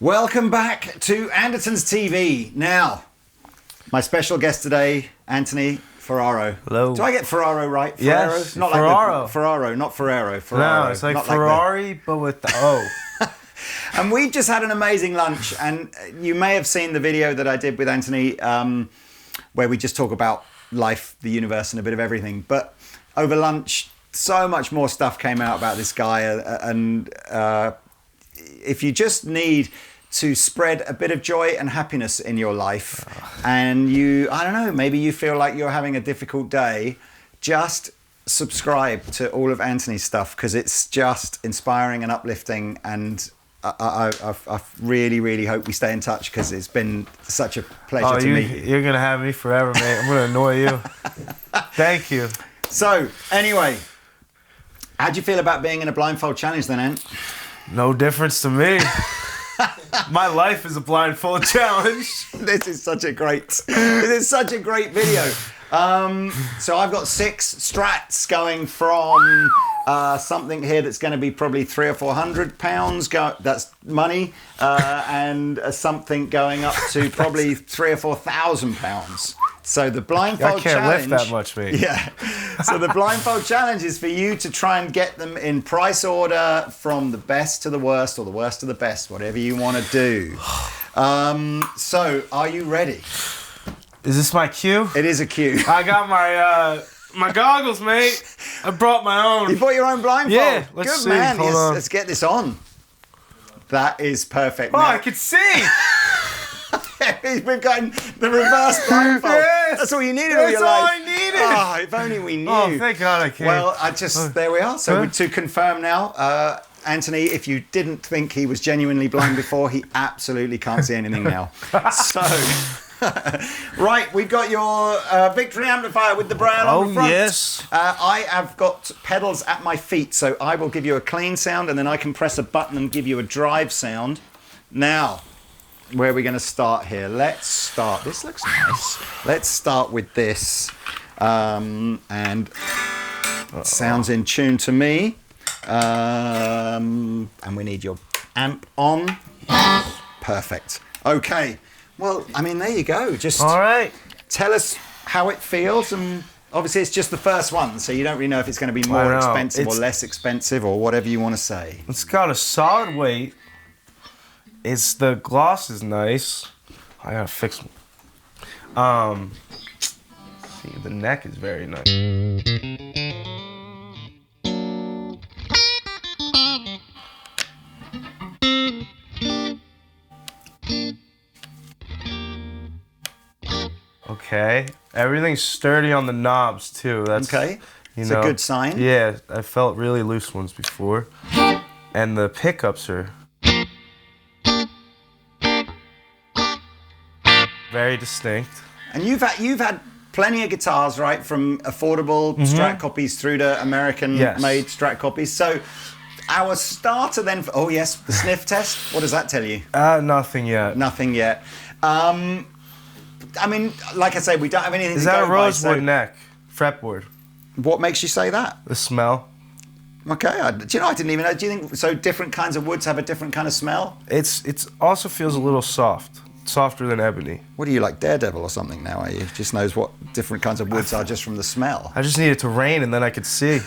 Welcome back to Andertons TV. Now, my special guest today, Anthony Ferraro. Hello. Do I get Ferraro right? Ferraro? Yes, Not Ferraro. Like Ferraro, not Ferrero. Ferraro. No, it's like Not Ferrari, but with the O. And we just had an amazing lunch, and you may have seen the video that I did with Anthony, where we just talk about life, the universe, and a bit of everything. But over lunch, so much more stuff came out about this guy, and if you just need to spread a bit of joy and happiness in your life, and I don't know, maybe you feel like you're having a difficult day, just subscribe to all of Anthony's stuff, because it's just inspiring and uplifting, and I really, really hope we stay in touch, because it's been such a pleasure to meet you. You're going to have me forever, mate. I'm going to annoy you. Thank you. So, anyway, how'd you feel about being in a blindfold challenge then, Ant? No difference to me. My life is a blindfold challenge. This is such a great video. So I've got 6 strats going from something here that's going to be probably £300 or £400. That's money, and something going up to probably £3,000 or £4,000. So the blindfold challenge. I can't lift that much, mate. Yeah. So the blindfold challenge is for you to try and get them in price order from the best to the worst, or the worst to the best, whatever you want to do. So are you ready? Is this my cue? It is a cue. I got my goggles, mate. I brought my own. You brought your own blindfold? Yeah, let's Good see. man. Hold Yes, on. let's get this on. That is perfect. Oh, Now, I can see. we've gotten the reverse blindfold. Yes. That's all you needed all That's your all life. I needed. Oh, if only we knew. Oh, thank God I came. Well, there we are. So to confirm now, Anthony, if you didn't think he was genuinely blind before, he absolutely can't see anything now. So, right, we've got your Victory amplifier with the braille on the front. Yes. I have got pedals at my feet, so I will give you a clean sound, and then I can press a button and give you a drive sound. Now, where are we going to start here? Let's start. This looks nice. Let's start with this. And it sounds in tune to me. And we need your amp on. Perfect. Okay. Well, I mean, there you go. Just All right. tell us how it feels. And obviously, it's just the first one, so you don't really know if it's going to be more expensive or less expensive or whatever you want to say. It's got a solid weight. The gloss is nice. I gotta fix them. See, the neck is very nice. Okay, everything's sturdy on the knobs too. That's Okay, it's a good sign. Yeah, I felt really loose ones before, and the pickups are very distinct. And you've had plenty of guitars, right? From affordable Strat copies through to American-made Strat copies. So our starter then, oh yes, the sniff test. What does that tell you? Nothing yet. Nothing yet. I mean, like I say, we don't have anything Is to go that a by, rosewood so neck fretboard? what makes you say that? The smell. Okay, do you know, I didn't even know. Do you think, so different kinds of woods have a different kind of smell? It's also feels a little soft. Softer than ebony. What are you, like Daredevil or something now, are you? Just knows what different kinds of woods are just from the smell. I just needed to rain and then I could see.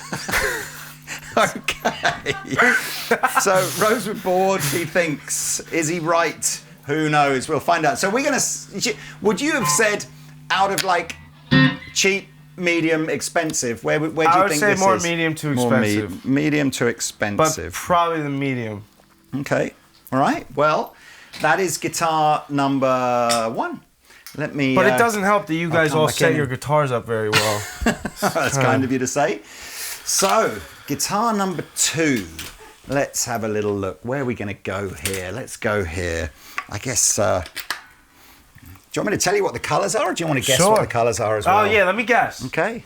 Okay. So Rosewood Board, he thinks. Is he right? Who knows? We'll find out. So we're going to... Would you have said out of like cheap, medium, expensive, where do you think this is? I would say more medium to expensive. Medium to expensive. But probably the medium. Okay. All right. Well, that is guitar number 1. Let me... But it doesn't help that you guys all set in. your guitars up very well. That's kind of you to say. So, guitar number 2. Let's have a little look. Where are we going to go here? Let's go here. I guess... do you want me to tell you what the colours are, or do you want to guess what the colours are as well? Oh, yeah, let me guess. Okay.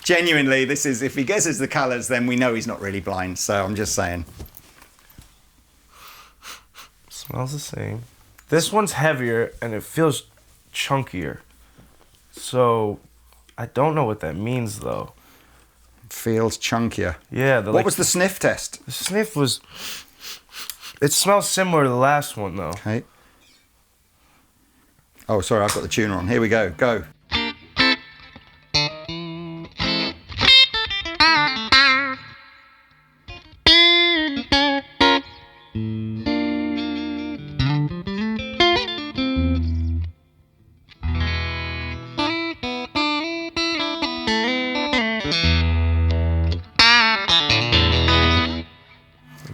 Genuinely, this is... If he guesses the colours, then we know he's not really blind, so I'm just saying. Smells the same. This one's heavier, and it feels chunkier. So, I don't know what that means, though. Feels chunkier. Yeah. What was the sniff test? The sniff was... It smells similar to the last one, though. Okay. Oh, sorry, I've got the tuner on. Here we go. Go.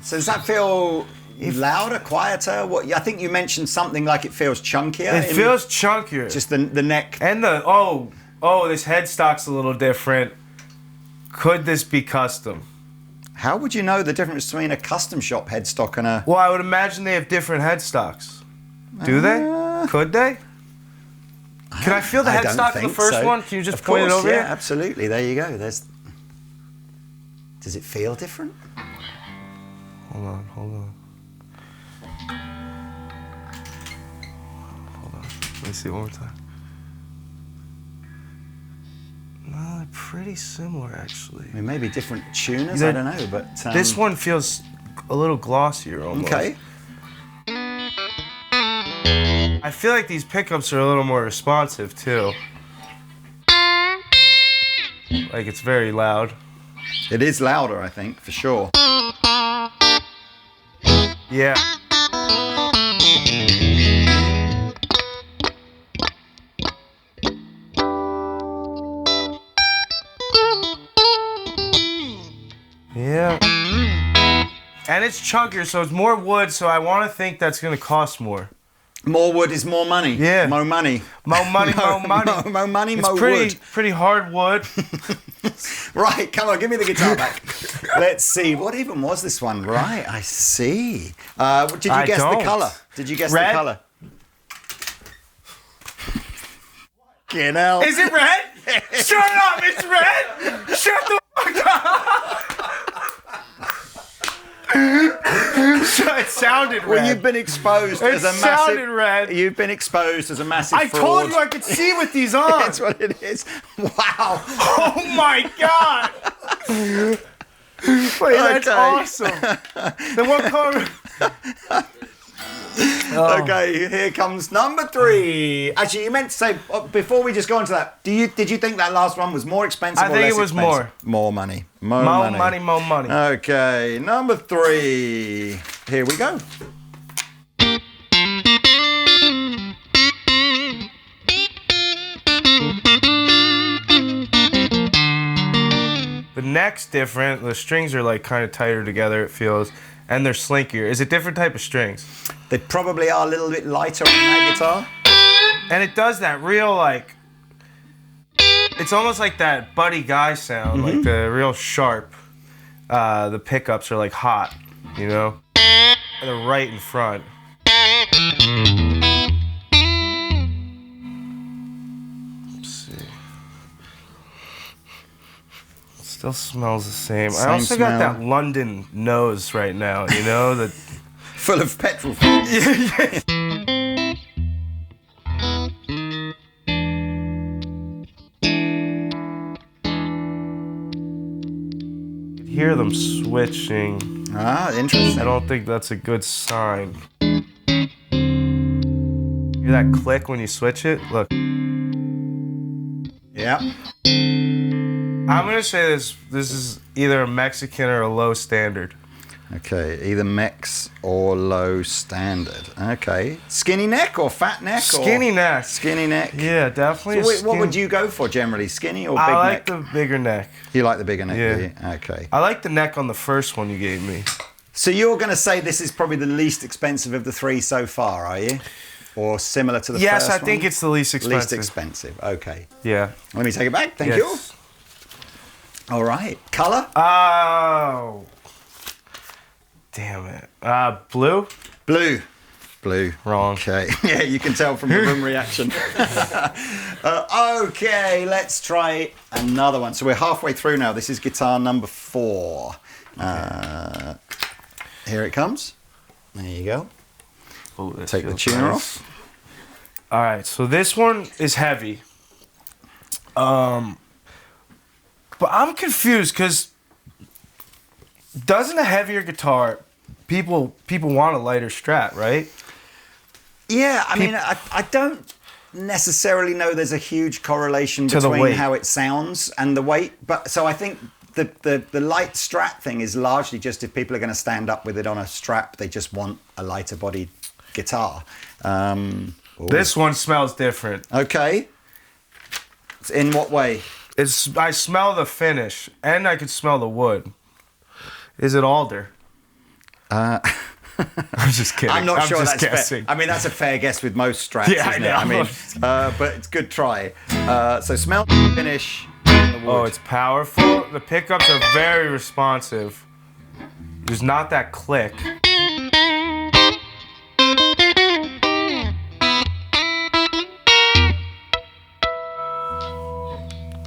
So does that feel louder, quieter? What I think you mentioned something like it feels chunkier. It feels chunkier. Just the neck. And this headstock's a little different. Could this be custom? How would you know the difference between a custom shop headstock and a... Well, I would imagine they have different headstocks. Do they? Could they? Can I feel the headstock of the first one? Can you just point it over here? Yeah, absolutely. There you go. Does it feel different? Hold on. Hold on. Let me see it one more time. No, they're pretty similar, actually. I mean, maybe different tuners, I don't know, but... This one feels a little glossier, almost. Okay. I feel like these pickups are a little more responsive, too. Like, it's very loud. It is louder, I think, for sure. Yeah. Yeah. And it's chunkier, so it's more wood, so I want to think that's going to cost more. More wood is more money. Yeah. More money. More money, more money. More money, more wood. Pretty hard wood. Right, come on, give me the guitar back. Let's see, what even was this one? Right, I see. Did you guess the colour? Did you guess the colour? Fucking hell. Is it red? Shut up, it's red! Shut the fuck up! It sounded red. Well, you've been exposed as a massive... It sounded red. You've been exposed as a massive fraud. I told you I could see with these on. That's what it is. Wow. Oh my god. Wait, that's awesome. Then what color... Okay, here comes number 3. Actually, you meant to say, before we just go on to that, did you think that last one was more expensive or less expensive? I think it was more. More money. More money. Okay, number 3. Here we go. The neck's different. The strings are like kind of tighter together, it feels. And they're slinkier. Is it different type of strings? They probably are a little bit lighter on that guitar. And it does that real, like... It's almost like that Buddy Guy sound, like the real sharp. The pickups are like hot, you know? They're right in front. Let's see. Still smells the same. I also got that London nose right now, you know? That full of petrol. Yeah. Hear them switching. Ah, interesting. I don't think that's a good sign. Hear that click when you switch it? Look. Yeah. I'm gonna say this is either a Mexican or a low standard. Okay, either Mex or low standard. Okay. Skinny neck or fat neck? Skinny neck. Skinny neck. Yeah, definitely. So what would you go for generally? Skinny or big neck? I like the bigger neck. You like the bigger neck, yeah. do you? Okay. I like the neck on the first one you gave me. So you're going to say this is probably the least expensive of the 3 so far, are you? Or similar to the first one? Yes, I think it's the least expensive. Least expensive, okay. Yeah. Let me take it back, thank you. All right. Colour? Oh. Damn it. Blue? Blue. Blue. Wrong. Okay. Yeah, you can tell from the room reaction. Okay, let's try another one. So we're halfway through now. This is guitar number 4. Here it comes. There you go. Ooh, take the tuner off. All right, so this one is heavy. But I'm confused because doesn't a heavier guitar people want a lighter Strat, right? Yeah, I mean, I don't necessarily know there's a huge correlation To the between weight. how it sounds and the weight, but so I think the light Strat thing is largely just if people are going to stand up with it on a strap, they just want a lighter bodied guitar. This one smells different. Okay. In what way? I smell the finish, and I can smell the wood. Is it alder? I'm just kidding. I'm not sure just that's guessing. fair. I mean, that's a fair guess with most Strats, Yeah, isn't I it? know. I mean, but it's a good try. So smell the finish. The wood. Oh, it's powerful. The pickups are very responsive. There's not that click.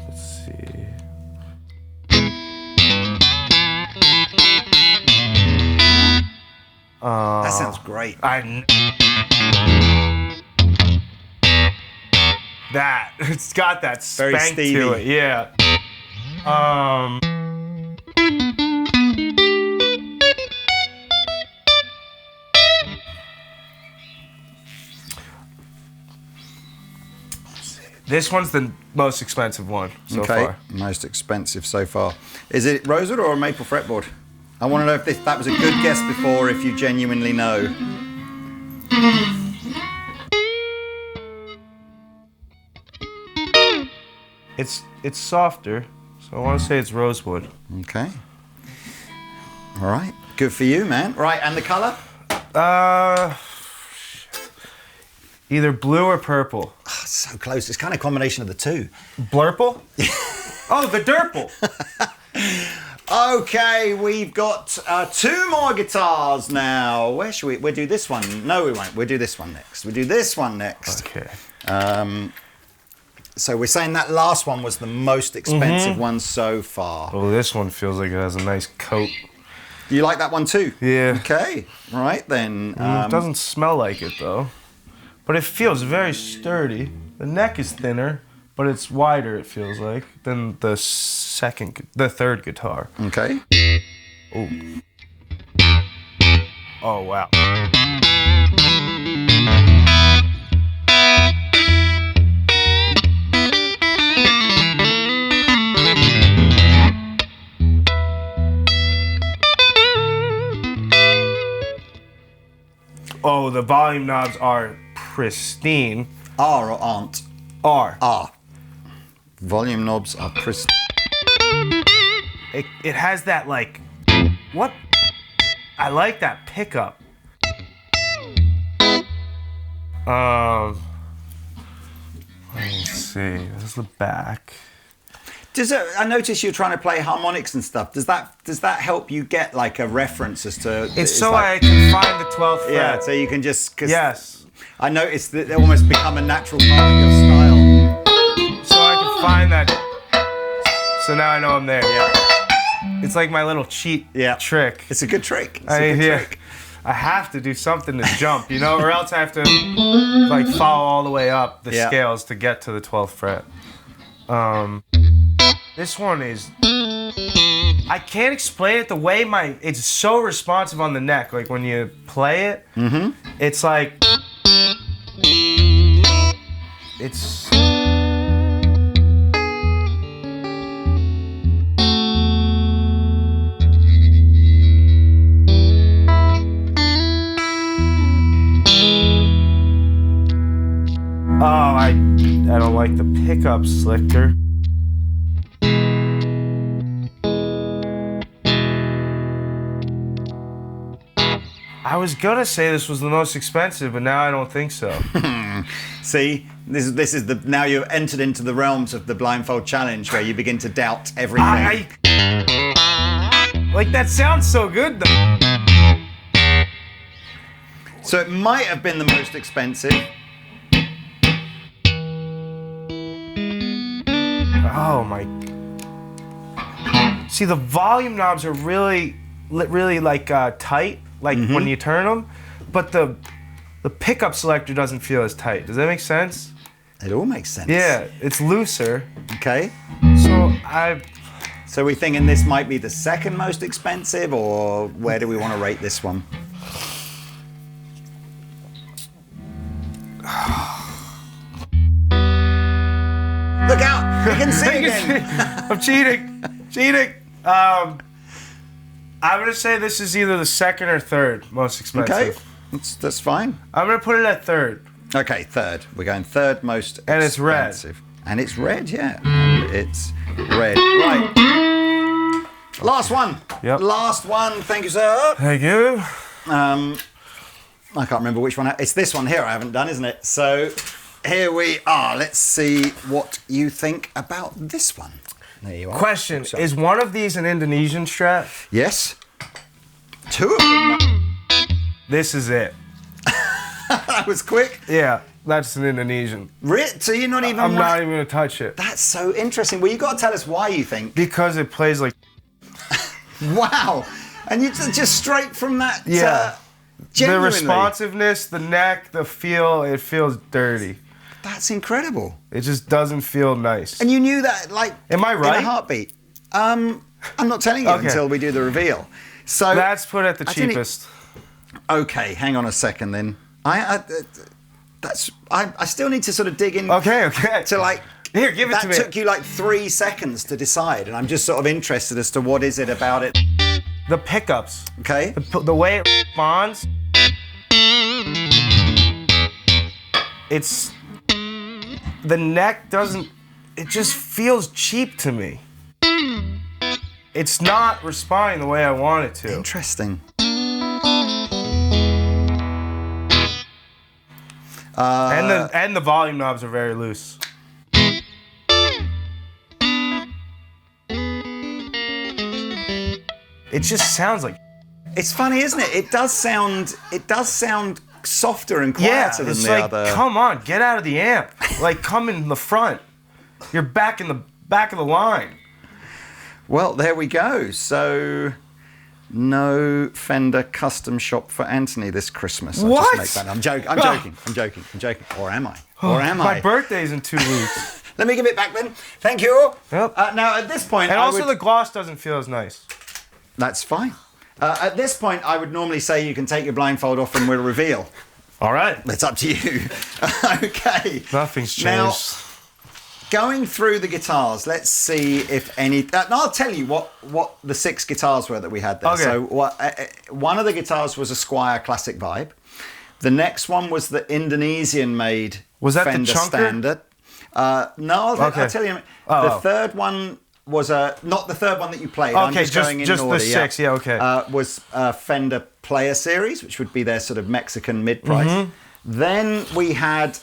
Let's see. That sounds great. That it's got that Very spank to Stevie. it, yeah. This one's the most expensive one so far. Most expensive so far. Is it rosewood or a maple fretboard? I want to know if that was a good guess before, if you genuinely know. It's softer, so I want to say it's rosewood. Okay. All right. Good for you, man. Right, and the color? Either blue or purple. Oh, so close. It's kind of a combination of the two. Blurple? Oh, the Durple. Okay, we've got 2 more guitars now. Where should we? We'll do this one. No, we won't. We'll do this one next. We'll do this one next. Okay. So we're saying that last one was the most expensive one so far. Oh, this one feels like it has a nice coat. You like that one too? Yeah. Okay. Right then. It doesn't smell like it though, but it feels very sturdy. The neck is thinner, but it's wider. It feels like than the third guitar. Okay. Oh. Oh wow. Oh, the volume knobs are pristine. R or aren't? R. R. Volume knobs are pristine. It has that like, what? I like that pickup. Let me see. This is the back. I notice you're trying to play harmonics and stuff. Does that help you get like a reference as to? It's so I can find the 12th fret. Yeah, so you can just. Yes. I noticed that they almost become a natural part of your style. So I can find that. So now I know I'm there. Yeah. It's like my little cheat trick. It's a good trick. It's a good trick. I have to do something to jump, you know, or else I have to like follow all the way up the scales to get to the 12th fret. This one is, I can't explain it, the way it's so responsive on the neck. Like when you play it, it's like, it's, I don't like the pickup slicker. I was gonna say this was the most expensive, but now I don't think so. See, this is now you've entered into the realms of the Blindfold Challenge where you begin to doubt everything. Like that sounds so good though. So it might have been the most expensive. Oh my. See, the volume knobs are really like tight, like when you turn them, but the pickup selector doesn't feel as tight. Does that make sense? It all makes sense. Yeah, it's looser. Okay. So So we thinking this might be the second most expensive, or where do we want to rate this one? Look out! You can see again. I'm cheating. I'm gonna say this is either the second or third most expensive. Okay, that's fine. I'm gonna put it at third. Okay, third. We're going third most expensive. And it's red. And it's red, yeah. And it's red. Right. Last one. Yep. Last one. Thank you, sir. Thank you. I can't remember which one. It's this one here I haven't done, isn't it? So here we are. Let's see what you think about this one. There you are. Question, is one of these an Indonesian Strat? Yes. Two of them. This is it. That was quick. Yeah, that's an Indonesian. So you're not even... I'm not even going to touch it. That's so interesting. Well, you got to tell us why you think. Because it plays like... Wow. And you just straight from that... Yeah. Genuinely. The responsiveness, the neck, the feel, it feels dirty. That's incredible. It just doesn't feel nice. And you knew that, like... Am I right? In a heartbeat. I'm not telling you until we do the reveal. So let's put it at the cheapest. Okay, hang on a second then. I still need to sort of dig in. Okay. To like... Here, give it to me. That took you like 3 seconds to decide, and I'm just sort of interested as to what is it about it. The pickups. Okay. The way it responds. It's... The neck doesn't... It just feels cheap to me. It's not responding the way I want it to. Interesting. And the volume knobs are very loose. It just sounds like... It's funny, isn't it? It does sound softer and quieter than the other. Come on, get out of the amp. Like, come in the front. You're back in the back of the line. Well, there we go. So, no Fender custom shop for Anthony this Christmas. What? I'm joking. Or am I? My birthday's in 2 weeks. Let me give it back then. Thank you. Yep. Now, at this point... And also the gloss doesn't feel as nice. That's fine. At this point, I would normally say you can take your blindfold off and we'll reveal. All right. It's up to you. Okay. Nothing's changed. Now, going through the guitars, let's see if any... I'll tell you what the 6 guitars were that we had there. Okay. So one of the guitars was a Squier Classic Vibe. The next one was the Indonesian-made Was that Fender the chunker? Standard. No, I'll tell you. The third one was not the third one that you played. I'm just going in order. The 6, yeah, okay. Was Fender Player Series, which would be their sort of Mexican mid-price. Mm-hmm. Then we had...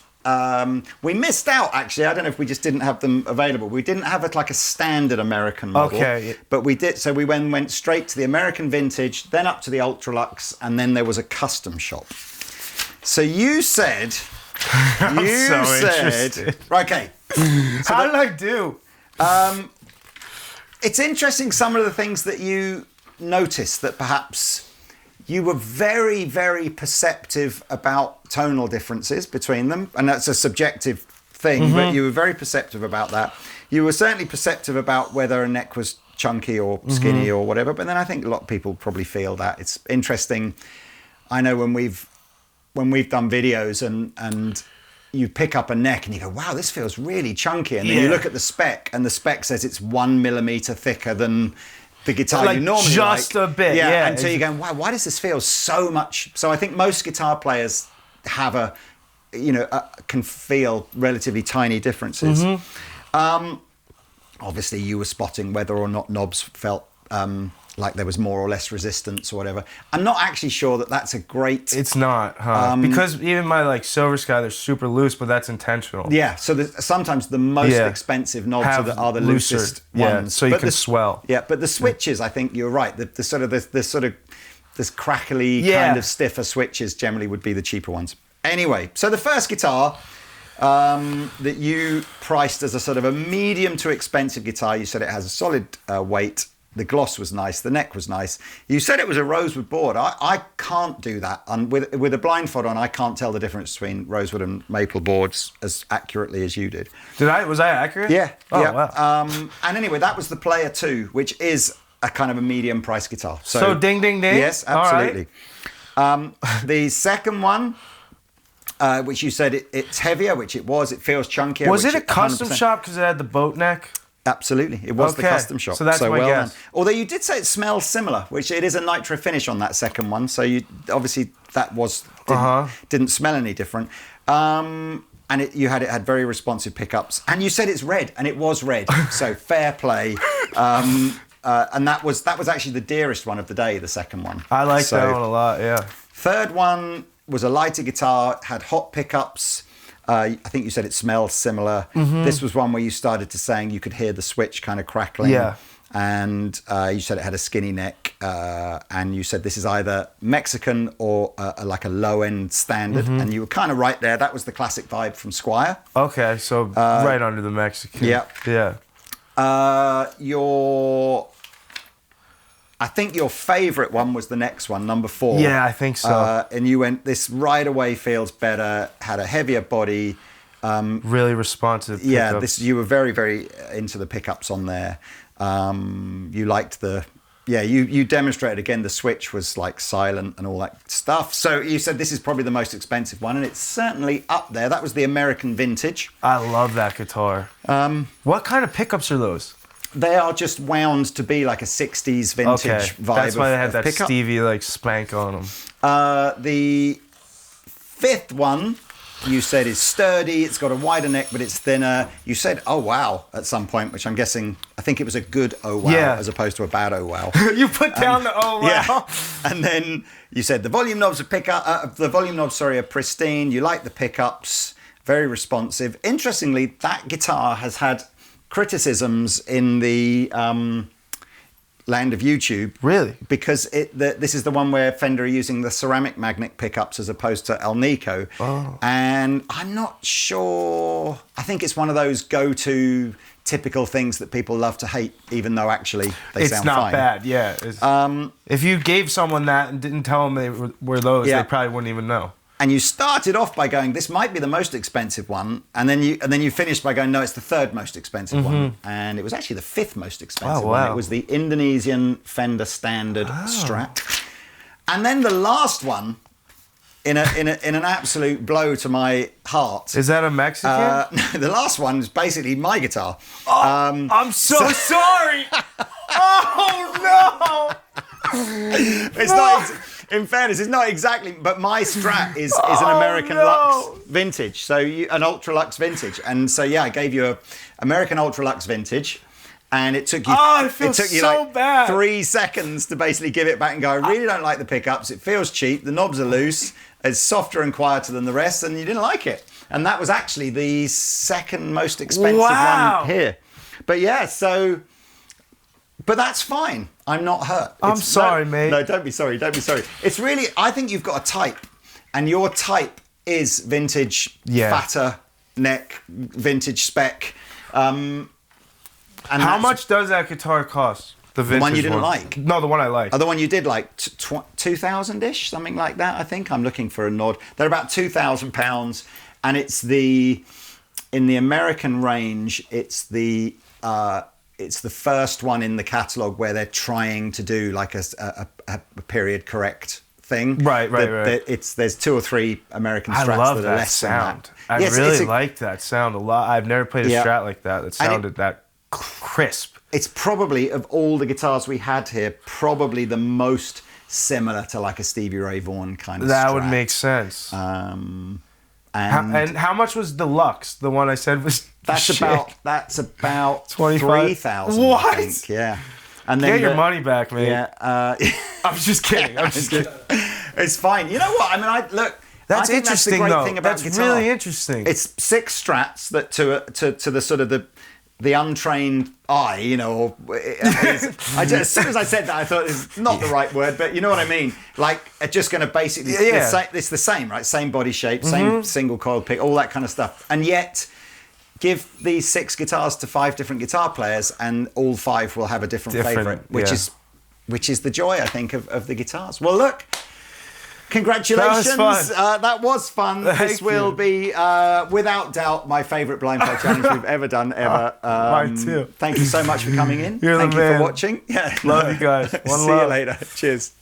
we missed out, actually. I don't know if we just didn't have them available. We didn't have like a standard American model. Okay. But we did. So we went straight to the American Vintage, then up to the Ultralux, and then there was a custom shop. So you said... interested. Okay. So how did I do? It's interesting some of the things that you noticed that perhaps you were very, very perceptive about tonal differences between them. And that's a subjective thing, but you were very perceptive about that. You were certainly perceptive about whether a neck was chunky or skinny or whatever. But then I think a lot of people probably feel that. It's interesting. I know when we've done videos and you pick up a neck and you go, wow, this feels really chunky. And then you look at the spec and the spec says it's 1 millimeter thicker than the guitar you normally just a bit. Yeah. And so you're going, wow, why does this feel so much? So I think most guitar players have can feel relatively tiny differences. Obviously you were spotting whether or not knobs felt like there was more or less resistance or whatever. I'm not actually sure that that's a great... It's not, because even my Silver Sky, they're super loose, but that's intentional. Yeah, so sometimes the most expensive knobs are the loosest ones. So you can swell. Yeah, but the switches, I think you're right. This crackly kind of stiffer switches generally would be the cheaper ones. Anyway, so the first guitar that you priced as a sort of a medium to expensive guitar, you said it has a solid weight. The gloss was nice. The neck was nice. You said it was a rosewood board. I can't do that. And with a blindfold on, I can't tell the difference between rosewood and maple boards as accurately as you did. Was I accurate? Yeah. Oh, yeah. wow. And anyway, that was the Player 2, which is a kind of a medium price guitar. So ding, ding, ding? Yes, absolutely. The second one, which you said it's heavier, which it was. It feels chunkier. Was it a custom shop because it had the boat neck? Absolutely. It was the custom shop. So that's my guess. Done. Although you did say it smells similar, which it is a nitro finish on that second one. So you obviously that didn't smell any different. And it had very responsive pickups. And you said it's red, and it was red. So fair play. And that was actually the dearest one of the day, the second one. I like that one a lot, yeah. Third one was a lighter guitar, had hot pickups. I think you said it smelled similar. Mm-hmm. This was one where you started to saying you could hear the switch kind of crackling. Yeah. And you said it had a skinny neck. And you said this is either Mexican or like a low-end standard. Mm-hmm. And you were kind of right there. That was the classic vibe from Squire. Okay, so right under the Mexican. Yeah. Yeah. I think your favourite one was the next one, number 4. Yeah, I think so. And you went, this right away feels better, had a heavier body. Really responsive pickups. Yeah, you were very, very into the pickups on there. You liked you demonstrated again the switch was like silent and all that stuff. So you said this is probably the most expensive one, and it's certainly up there. That was the American Vintage. I love that guitar. What kind of pickups are those? They are just wound to be like a 60s vintage vibe. That's why they had that pickup. Stevie like spank on them. The fifth one you said is sturdy. It's got a wider neck, but it's thinner. You said "oh wow" at some point, which I'm guessing. I think it was a good "oh wow" as opposed to a bad "oh wow." You put down the "oh wow." Yeah. And then you said the volume knobs are pristine. You like the pickups, very responsive. Interestingly, that guitar has had criticisms in the land of YouTube. Really? Because this is the one where Fender are using the ceramic magnet pickups as opposed to Alnico. Oh. And I'm not sure. I think it's one of those go-to typical things that people love to hate, even though actually they sound fine. It's not bad, yeah. If you gave someone that and didn't tell them they were those, they probably wouldn't even know. And you started off by going, this might be the most expensive one, and then you finished by going, no, it's the third most expensive one, and it was actually the fifth most expensive one. It was the Indonesian Fender Standard Strat, and then the last one, in an absolute blow to my heart. Is that a Mexican? The last one is basically my guitar. Oh, I'm so sorry. Oh no! It's not. In fairness, it's not exactly, but my Strat is an American Lux Vintage, so an Ultra Lux Vintage, and so I gave you a American Ultra Lux Vintage, and it took you like 3 seconds to basically give it back and go, I really don't like the pickups. It feels cheap. The knobs are loose. It's softer and quieter than the rest, and you didn't like it. And that was actually the second most expensive one here. But but that's fine. I'm not hurt. I'm sorry, mate. No, don't be sorry. Don't be sorry. It's really, I think you've got a type, and your type is vintage, fatter neck, vintage spec. And how much does that guitar cost? The one you didn't like? No, the one I liked. Oh, the one you did like, 2,000-ish, something like that, I think. I'm looking for a nod. They're about £2,000, and it's in the American range, it's the first one in the catalogue where they're trying to do like a period correct thing. Right. There's 2 or 3 American Strats that are less sound. Than that. I really liked that sound a lot. I've never played a Strat like that sounded that crisp. It's probably, of all the guitars we had here, probably the most similar to like a Stevie Ray Vaughan kind of Strat. That would make sense. And how much was the Lux? The one I said was that's about 3,000. What? I think. Yeah. And then get your money back, man. Yeah. I'm just kidding. I'm just kidding. It's fine. You know what? I mean, look. That's interesting. That's the great thing about that's guitar. Really interesting. It's 6 Strats that to the sort of the untrained eye, or as soon as I said that, I thought it's not the right word, but you know what I mean. Like, just going to basically, it's the same, right? Same body shape, same single coil pick, all that kind of stuff, and yet give these 6 guitars to 5 different guitar players, and all 5 will have a different favourite, which is the joy, I think, of the guitars. Well, look, congratulations. That was fun. This will be, without doubt, my favourite Blindfold challenge we've ever done, ever. Mine too. Thank you so much for coming in. Thank you for watching. Yeah, love you guys. See you later. Cheers.